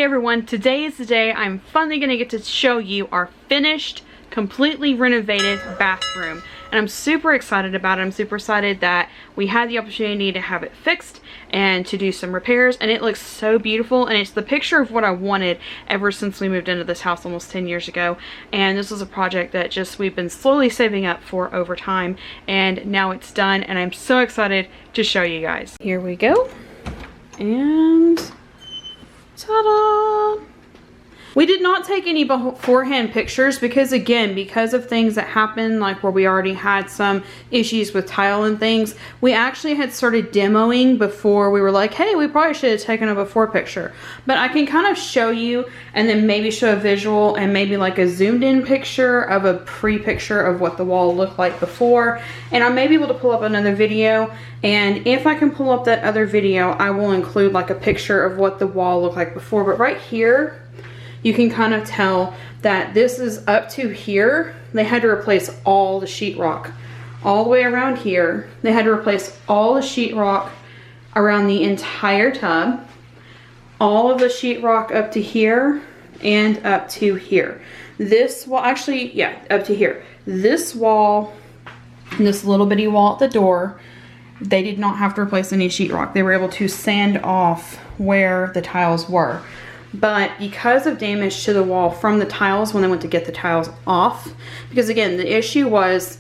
Hey everyone, today is the day I'm finally going to get to show you our finished, completely renovated bathroom. And I'm super excited about it. I'm super excited that we had the opportunity to have it fixed and to do some repairs, and it looks so beautiful, and it's the picture of what I wanted ever since we moved into this house almost 10 years ago. And this was a project that just we've been slowly saving up for over time, and now it's done, and I'm so excited to show you guys. Here we go, and ta-da! We did not take any beforehand pictures because, again, because of things that happened, like where we already had some issues with tile and things, we actually had started demoing before we were like, hey, we probably should have taken a before picture. But I can kind of show you and then maybe show a visual and maybe like a zoomed in picture of a pre-picture of what the wall looked like before. And I may be able to pull up another video, and if I can pull up that other video, I will include like a picture of what the wall looked like before. But right here, you can kind of tell that this is up to here. They had to replace all the sheetrock all the way around here. They had to replace all the sheetrock around the entire tub, all of the sheetrock up to here and up to here. This wall, actually, yeah, up to here. This wall and this little bitty wall at the door, they did not have to replace any sheetrock. They were able to sand off where the tiles were. But because of damage to the wall from the tiles when they went to get the tiles off, because again, the issue was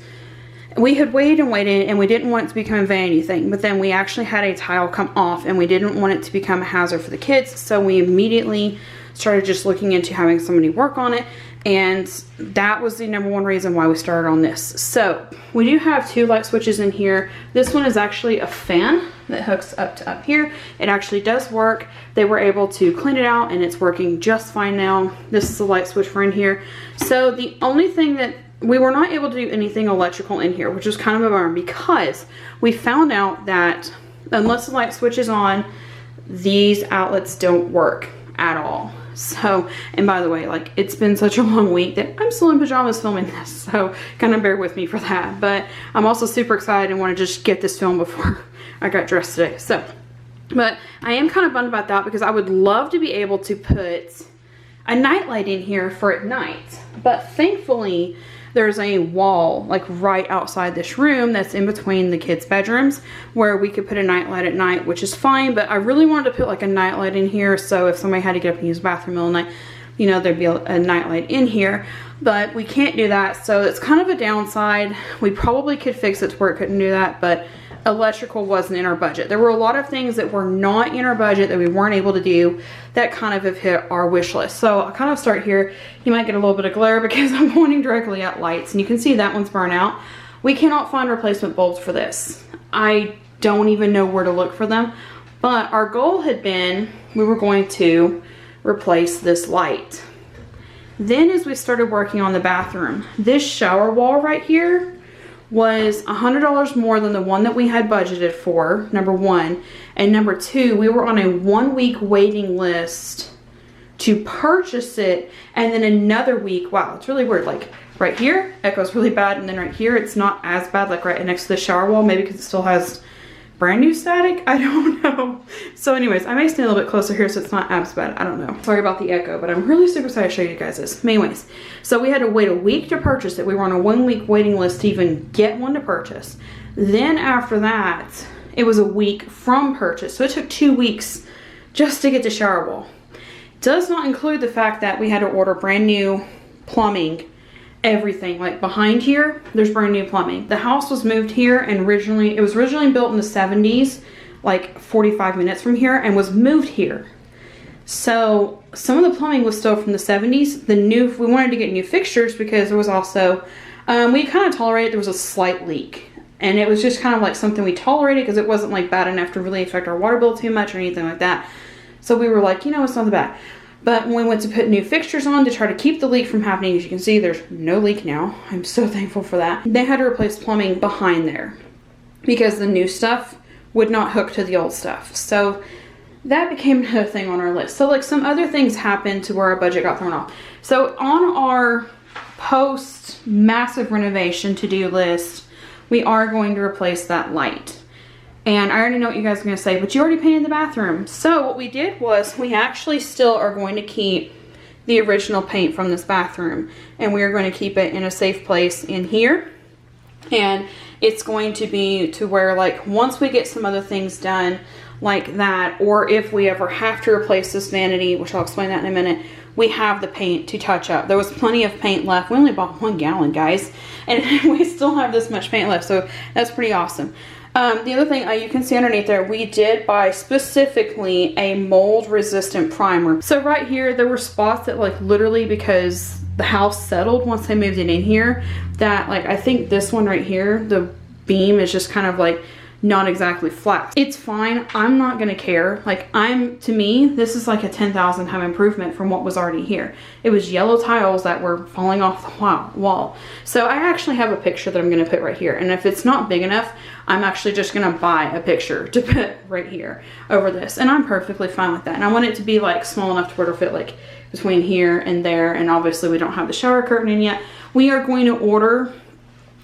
we had waited and waited and we didn't want it to become a vanity thing, but then we actually had a tile come off and we didn't want it to become a hazard for the kids, so we immediately started just looking into having somebody work on it, and that was the #1 reason why we started on this. So we do have 2 light switches in here. This one is actually a fan that hooks up to up here. It actually does work. They were able to clean it out and it's working just fine now. This is the light switch for in here. So the only thing that we were not able to do anything electrical in here, which was kind of a bummer, because we found out that unless the light switch is on, these outlets don't work at all. So, and by the way, like, it's been such a long week that I'm still in pajamas filming this, so kind of bear with me for that. But I'm also super excited and want to just get this filmed before I got dressed today. So, but I am kind of bummed about that because I would love to be able to put a nightlight in here for at night. But thankfully, there's a wall like right outside this room that's in between the kids' bedrooms where we could put a nightlight at night, which is fine. But I really wanted to put like a nightlight in here, so if somebody had to get up and use the bathroom middle of the night, you know, there'd be a nightlight in here. But we can't do that, so it's kind of a downside. We probably could fix it to where it couldn't do that, but electrical wasn't in our budget. There were a lot of things that were not in our budget that we weren't able to do that kind of have hit our wish list. So I'll kind of start here. You might get a little bit of glare because I'm pointing directly at lights, and you can see that one's burnt out. We cannot find replacement bulbs for this. I don't even know where to look for them, but our goal had been we were going to replace this light. Then as we started working on the bathroom, this shower wall right here was $100 more than the one that we had budgeted for, #1. And #2, we were on a 1-week waiting list to purchase it, and then another week, wow, it's really weird, like right here, echoes really bad, and then right here, it's not as bad, like right next to the shower wall, maybe because it still has brand new static, I don't know. So anyways, I may stand a little bit closer here so it's not as bad, I don't know. Sorry about the echo, but I'm really super excited to show you guys this. Anyways, so we had to wait a week to purchase it. We were on a 1-week waiting list to even get one to purchase. Then after that, it was a week from purchase. So it took 2 weeks just to get the shower wall. Does not include the fact that we had to order brand new plumbing, everything. Like behind here, there's brand new plumbing. The house was moved here, and it was originally built in the 70s, like 45 minutes from here, and was moved here. So some of the plumbing was still from the 70s. We wanted to get new fixtures because there was also, we kind of tolerated there was a slight leak. And it was just kind of like something we tolerated because it wasn't like bad enough to really affect our water bill too much or anything like that. So we were like, you know, it's not that bad. But when we went to put new fixtures on to try to keep the leak from happening, as you can see, there's no leak now. I'm so thankful for that. They had to replace plumbing behind there because the new stuff would not hook to the old stuff. So that became another thing on our list. So like some other things happened to where our budget got thrown off. So on our post massive renovation to-do list, we are going to replace that light. And I already know what you guys are going to say, but you already painted the bathroom. So what we did was we actually still are going to keep the original paint from this bathroom. And we are going to keep it in a safe place in here. And it's going to be to where, like, once we get some other things done like that, or if we ever have to replace this vanity, which I'll explain that in a minute, we have the paint to touch up. There was plenty of paint left. We only bought 1 gallon, guys, and we still have this much paint left, so that's pretty awesome. The other thing you can see underneath there, we did buy specifically a mold resistant primer. So right here, there were spots that, like, literally, because the house settled once they moved it in here, that, like, I think this one right here, the beam is just kind of like not exactly flat. It's fine. I'm not gonna care. Like, to me, this is like a 10,000 time improvement from what was already here. It was yellow tiles that were falling off the wall. So I actually have a picture that I'm gonna put right here. And if it's not big enough, I'm actually just gonna buy a picture to put right here over this. And I'm perfectly fine with that. And I want it to be like small enough to where it'll fit like between here and there. And obviously we don't have the shower curtain in yet. We are going to order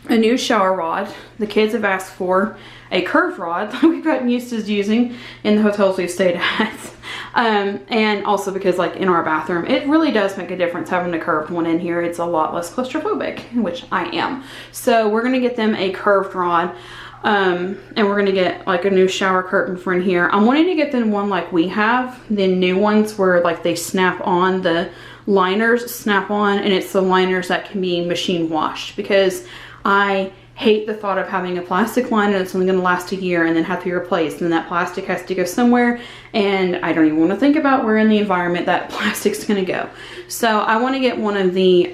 a new shower rod. The kids have asked for a curved rod that we've gotten used to using in the hotels we've stayed at. And also because, like, in our bathroom, it really does make a difference having a curved one in here. It's a lot less claustrophobic, which I am. So we're gonna get them a curved rod. And we're gonna get like a new shower curtain for in here. I'm wanting to get them one like we have, the new ones where, like, they snap on, the liners snap on, and it's the liners that can be machine washed, because I hate the thought of having a plastic liner that's only going to last a year and then have to be replaced, and that plastic has to go somewhere, and I don't even want to think about where in the environment that plastic's going to go. So I want to get one of the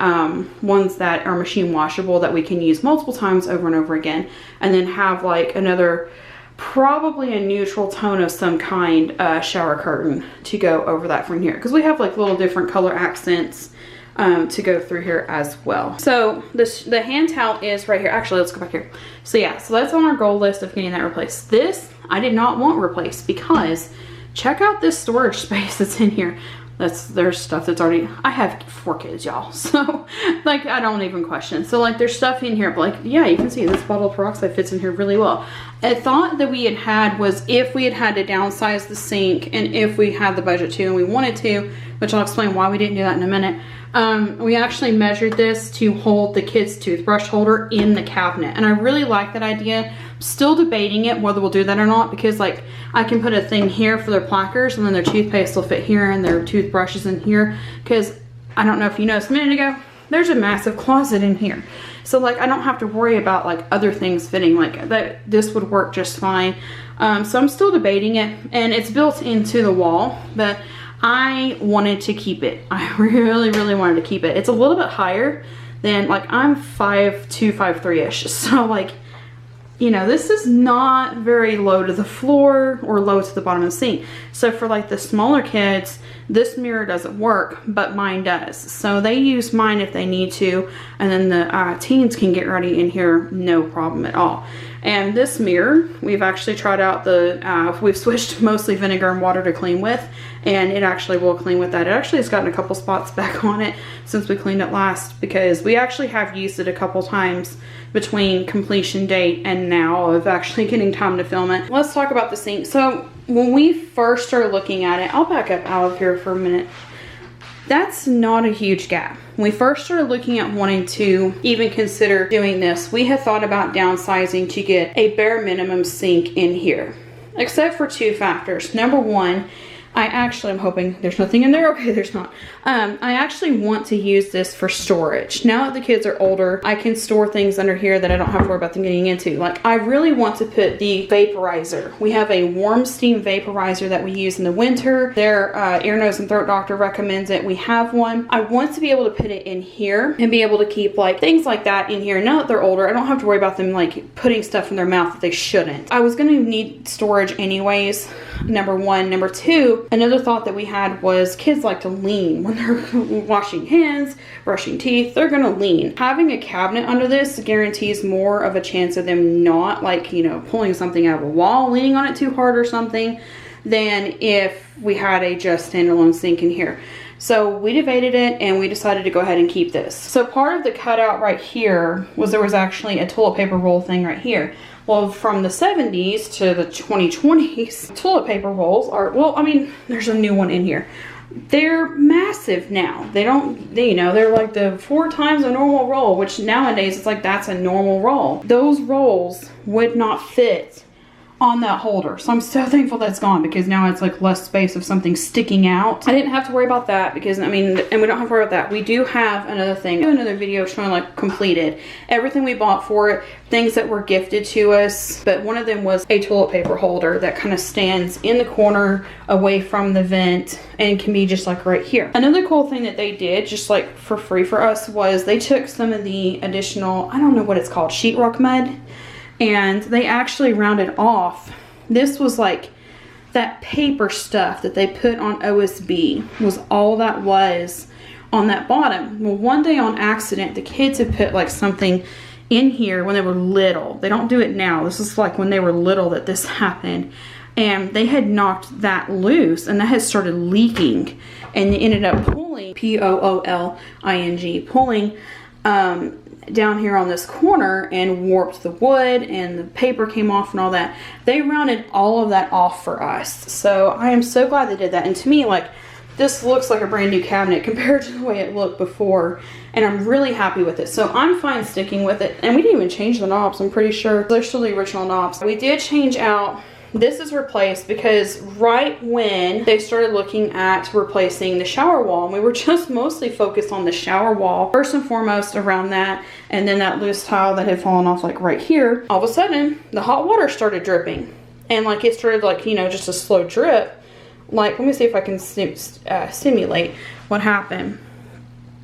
ones that are machine washable that we can use multiple times over and over again, and then have like another, probably a neutral tone of some kind, shower curtain to go over that from here, because we have like little different color accents to go through here as well. So the hand towel is right here. Actually, let's go back here. So yeah, so that's on our goal list of getting that replaced. This I did not want replaced, because check out this storage space that's in here. There's stuff that's already, I have 4 kids, y'all, so like I don't even question. So like there's stuff in here, but like, yeah, you can see this bottle of peroxide fits in here really well. A thought that we had was if we had to downsize the sink, and if we had the budget to and we wanted to, which I'll explain why we didn't do that in a minute, we actually measured this to hold the kids' toothbrush holder in the cabinet, and I really like that idea. Still debating it whether we'll do that or not, because like I can put a thing here for their plackers, and then their toothpaste will fit here and their toothbrushes in here, because I don't know if you noticed a minute ago, there's a massive closet in here. So like I don't have to worry about like other things fitting like that. This would work just fine. So I'm still debating it, and it's built into the wall, but I wanted to keep it. I really wanted to keep it. It's a little bit higher than, like, I'm 5'2", 5'3"-ish. So like, you know, this is not very low to the floor or low to the bottom of the sink. So for like the smaller kids, this mirror doesn't work, but mine does. So they use mine if they need to, and then the teens can get ready in here no problem at all. And this mirror, we've actually tried out we've switched mostly vinegar and water to clean with, and it actually will clean with that. It actually has gotten a couple spots back on it since we cleaned it last, because we actually have used it a couple times between completion date and now of actually getting time to film it. Let's talk about the sink. So when we first started looking at it, I'll back up out of here for a minute. That's not a huge gap. When we first started looking at wanting to even consider doing this, we had thought about downsizing to get a bare minimum sink in here, except for 2 factors. Number one, I'm hoping there's nothing in there. Okay, there's not. I actually want to use this for storage. Now that the kids are older, I can store things under here that I don't have to worry about them getting into. Like, I really want to put the vaporizer. We have a warm steam vaporizer that we use in the winter. Their ear, nose, and throat doctor recommends it. We have one. I want to be able to put it in here and be able to keep like things like that in here. Now that they're older, I don't have to worry about them like putting stuff in their mouth that they shouldn't. I was going to need storage anyways, number one. Number two, another thought that we had was kids like to lean when they're washing hands, brushing teeth. They're gonna lean. Having a cabinet under this guarantees more of a chance of them not, like, you know, pulling something out of a wall, leaning on it too hard or something, than if we had a just standalone sink in here. So we debated it, and we decided to go ahead and keep this. So part of the cutout right here was there was actually a toilet paper roll thing right here. Well, from the 70s to the 2020s, toilet paper rolls are, well, I mean, there's a new one in here. They're massive now. They're like the 4 times a normal roll, which nowadays it's like that's a normal roll. Those rolls would not fit on that holder. So I'm so thankful that's gone, because now it's like less space of something sticking out. I didn't have to worry about that, because I mean, and we don't have to worry about that. We do have another thing, another video showing like completed everything we bought for it, things that were gifted to us. But one of them was a toilet paper holder that kind of stands in the corner away from the vent and can be just like right here. Another cool thing that they did just like for free for us was they took some of the additional, I don't know what it's called, sheetrock mud, and they actually rounded off. This was like that paper stuff that they put on OSB was all that was on that bottom. Well, one day on accident, the kids had put like something in here when they were little. They don't do it now. This is like when they were little that this happened. And they had knocked that loose, and that had started leaking. And they ended up pulling, P-O-O-L-I-N-G, pulling down here on this corner and warped the wood, and the paper came off and all that. They rounded all of that off for us. So I am so glad they did that. And to me, like, this looks like a brand new cabinet compared to the way it looked before, and I'm really happy with it. So I'm fine sticking with it. And we didn't even change the knobs, I'm pretty sure. They're still the original knobs. We did change out, this is replaced, because right when they started looking at replacing the shower wall, and we were just mostly focused on the shower wall, first and foremost around that, and then that loose tile that had fallen off like right here, all of a sudden the hot water started dripping. And like it started like, you know, just a slow drip. Like, let me see if I can simulate what happened.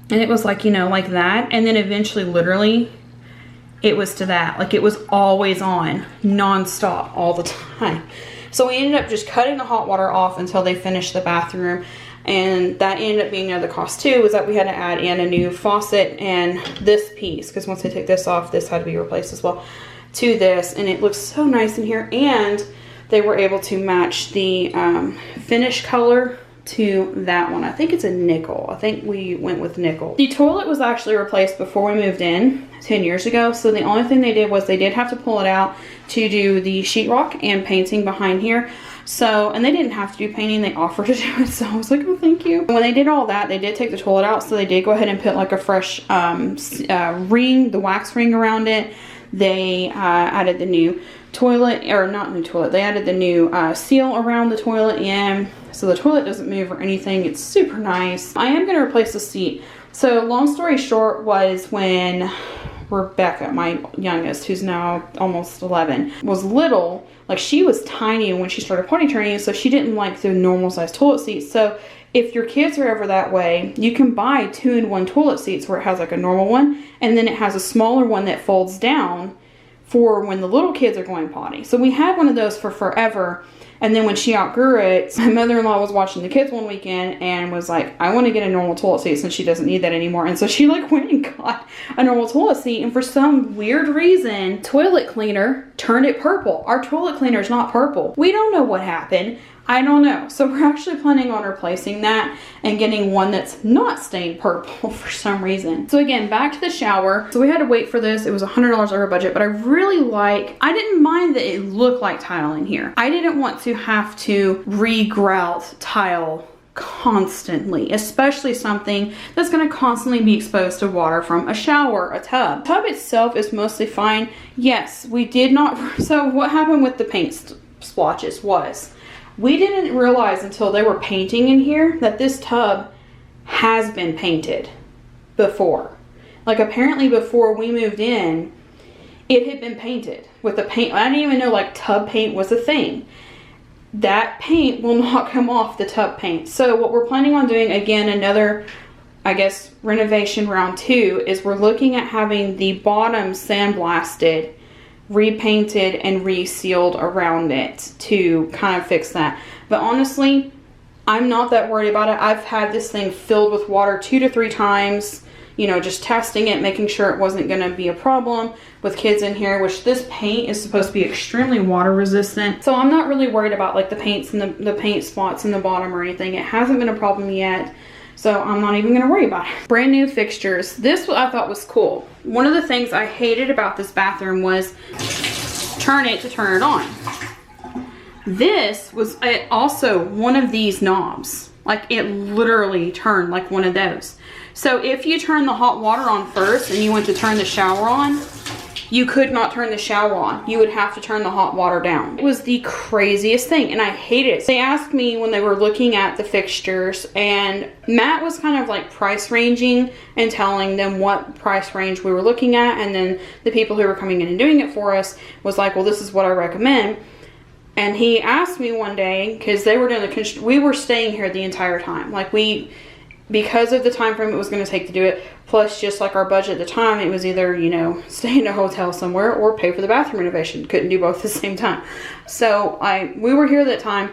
And it was like, you know, like that. And then eventually, literally, it was to that. Like, it was always on, non-stop, all the time. So we ended up just cutting the hot water off until they finished the bathroom. And that ended up being another cost too, was that we had to add in a new faucet and this piece, because once they took this off, this had to be replaced as well, to this. And it looks so nice in here. And they were able to match the finish color to that one. I think it's a nickel. I think we went with nickel. The toilet was actually replaced before we moved in 10 years ago. So the only thing they did was they did have to pull it out to do the sheetrock and painting behind here. So, and they didn't have to do painting, they offered to do it. So I was like, oh, thank you. When they did all that, they did take the toilet out. So they did go ahead and put like a fresh ring, the wax ring around it. They added the new toilet, or not new toilet, they added the new seal around the toilet in, so the toilet doesn't move or anything. It's super nice. I am going to replace the seat. So long story short was when Rebecca, my youngest, who's now almost 11, was little, like she was tiny when she started potty training, so she didn't like the normal size toilet seats. So if your kids are ever that way, you can buy 2-in-1 toilet seats where it has like a normal one, and then it has a smaller one that folds down for when the little kids are going potty. So we had one of those for forever. And then when she outgrew it, my mother-in-law was watching the kids one weekend and was like, I want to get a normal toilet seat since she doesn't need that anymore. And so she like went and got a normal toilet seat, and for some weird reason, toilet cleaner turned it purple. Our toilet cleaner is not purple. We don't know what happened. I don't know. So we're actually planning on replacing that and getting one that's not stained purple for some reason. So again, back to the shower. So we had to wait for this. It was $100 over budget, but I didn't mind that it looked like tile in here. I didn't want to have to re-grout tile constantly, especially something that's going to constantly be exposed to water from a shower, a tub. The tub itself is mostly fine. Yes, we did not. So what happened with the paint splotches was, we didn't realize until they were painting in here that this tub has been painted before. Like apparently before we moved in, it had been painted with the paint. I didn't even know like tub paint was a thing. That paint will not come off the tub paint. So what we're planning on doing, again, another, I guess, renovation round 2, is we're looking at having the bottom sandblasted, repainted, and resealed around it to kind of fix that. But honestly, I'm not that worried about it. I've had this thing filled with water 2 to 3 times, you know, just testing it, making sure it wasn't going to be a problem with kids in here, which this paint is supposed to be extremely water resistant. So I'm not really worried about like the paints and the paint spots in the bottom or anything. It hasn't been a problem yet. So I'm not even going to worry about it. Brand new fixtures. This I thought was cool. One of the things I hated about this bathroom was turn it to turn it on. This was also one of these knobs. Like, it literally turned like one of those. So if you turn the hot water on first and you went to turn the shower on, you could not turn the shower on. You would have to turn the hot water down. It was the craziest thing, and I hated it. They asked me when they were looking at the fixtures, and Matt was kind of like price ranging and telling them what price range we were looking at, and then the people who were coming in and doing it for us was like, well, this is what I recommend. And he asked me one day, because they were doing we were staying here the entire time. Like, because of the time frame it was going to take to do it, plus just like our budget at the time, it was either, you know, stay in a hotel somewhere or pay for the bathroom renovation. Couldn't do both at the same time. So we were here that time,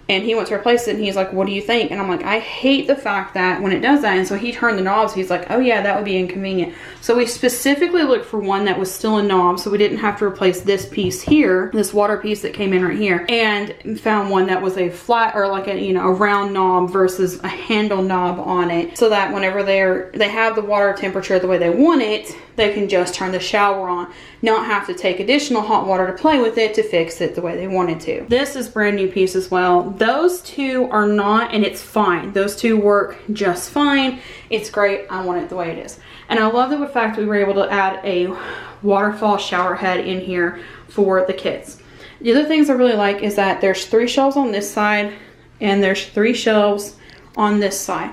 and he went to replace it, and he's like, what do you think? And I'm like, I hate the fact that when it does that. And so he turned the knobs. He's like, oh yeah, that would be inconvenient. So we specifically looked for one that was still a knob, so we didn't have to replace this piece here, this water piece that came in right here, and found one that was a flat, or like a, you know, a round knob versus a handle knob on it, so that whenever they have the water temperature the way they want it, they can just turn the shower on, not have to take additional hot water to play with it to fix it the way they wanted to. This is brand new piece as well. Those two are not, and it's fine. Those two work just fine. It's great. I want it the way it is. And I love the fact we were able to add a waterfall shower head in here for the kids. The other things I really like is that there's 3 shelves on this side, and there's 3 shelves on this side.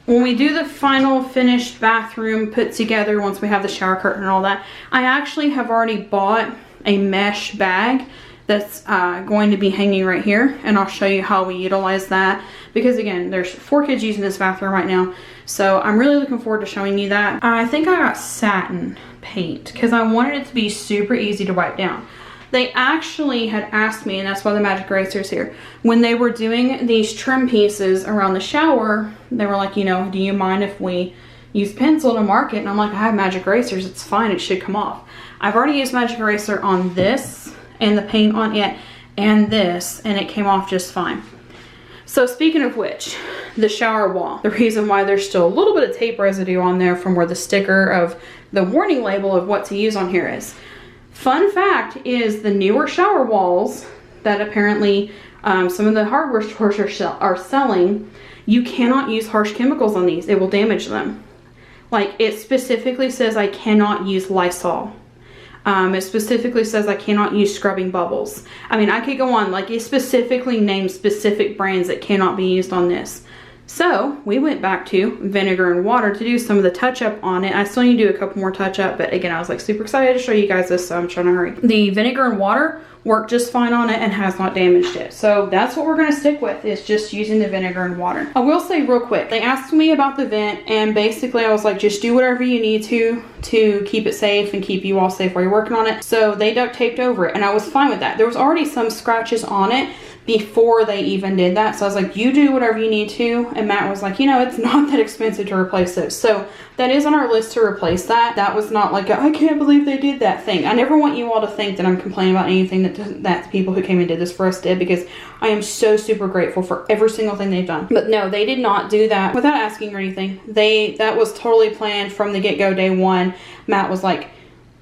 When we do the final finished bathroom put together, once we have the shower curtain and all that, I actually have already bought a mesh bag that's going to be hanging right here, and I'll show you how we utilize that, because again, there's 4 kids using this bathroom right now, so I'm really looking forward to showing you that. I think I got satin paint because I wanted it to be super easy to wipe down. They actually had asked me, and that's why the magic eraser's here, when they were doing these trim pieces around the shower, they were like, you know, do you mind if we use pencil to mark it? And I'm like, I have magic erasers, it's fine, it should come off. I've already used magic eraser on this and the paint on it and this, and it came off just fine. So speaking of which, the shower wall, the reason why there's still a little bit of tape residue on there from where the sticker of the warning label of what to use on here is. Fun fact is, the newer shower walls that apparently some of the hardware stores are selling, you cannot use harsh chemicals on these. It will damage them. Like, it specifically says I cannot use Lysol. It specifically says I cannot use scrubbing bubbles. I mean, I could go on, like, it specifically names specific brands that cannot be used on this. So we went back to vinegar and water to do some of the touch up on it. I still need to do a couple more touch up, but again, I was like super excited to show you guys this, so I'm trying to hurry. The vinegar and water worked just fine on it and has not damaged it. So that's what we're going to stick with, is just using the vinegar and water. I will say real quick, they asked me about the vent, and basically I was like, just do whatever you need to keep it safe and keep you all safe while you're working on it. So they duct taped over it, and I was fine with that. There was already some scratches on it before they even did that, so I was like, you do whatever you need to. And Matt was like, you know, it's not that expensive to replace those. So that is on our list to replace that. That was not like I can't believe they did that thing. I never want you all to think that I'm complaining about anything that the people who came and did this for us did, because I am so super grateful for every single thing they've done. But no, they did not do that without asking or anything. That was totally planned from the get-go. Day one, Matt was like,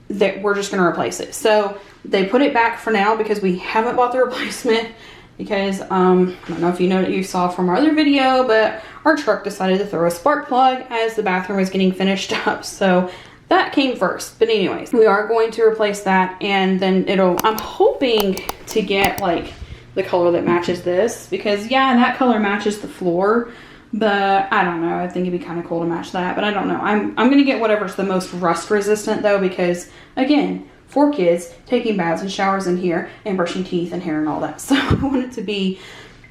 we're just going to replace it. So they put it back for now because we haven't bought the replacement. Because I don't know if you saw from our other video, but our truck decided to throw a spark plug as the bathroom was getting finished up. So that came first. But anyways, we are going to replace that, and then I'm hoping to get like the color that matches this, because yeah, that color matches the floor, but I don't know. I think it'd be kind of cool to match that, but I don't know. I'm going to get whatever's the most rust resistant though, because again, 4 kids taking baths and showers in here and brushing teeth and hair and all that. So I want it to be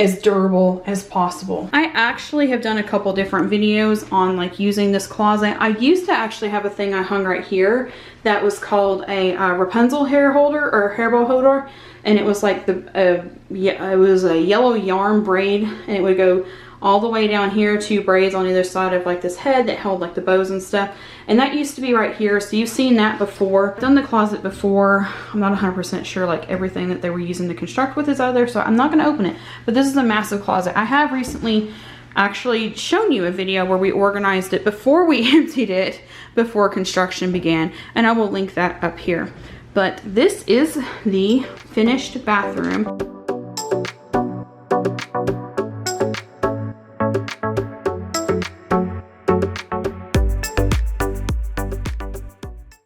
as durable as possible. I actually have done a couple different videos on like using this closet. I used to actually have a thing I hung right here that was called a Rapunzel hair holder or hairball holder. And it was like it was a yellow yarn braid, and it would go all the way down here, 2 braids on either side of like this head that held like the bows and stuff. And that used to be right here, so you've seen that before. I've done the closet before. I'm not 100% sure like everything that they were using to construct with is out there, so I'm not going to open it. But this is a massive closet. I have recently actually shown you a video where we organized it before we emptied it, before construction began, and I will link that up here. But this is the finished bathroom.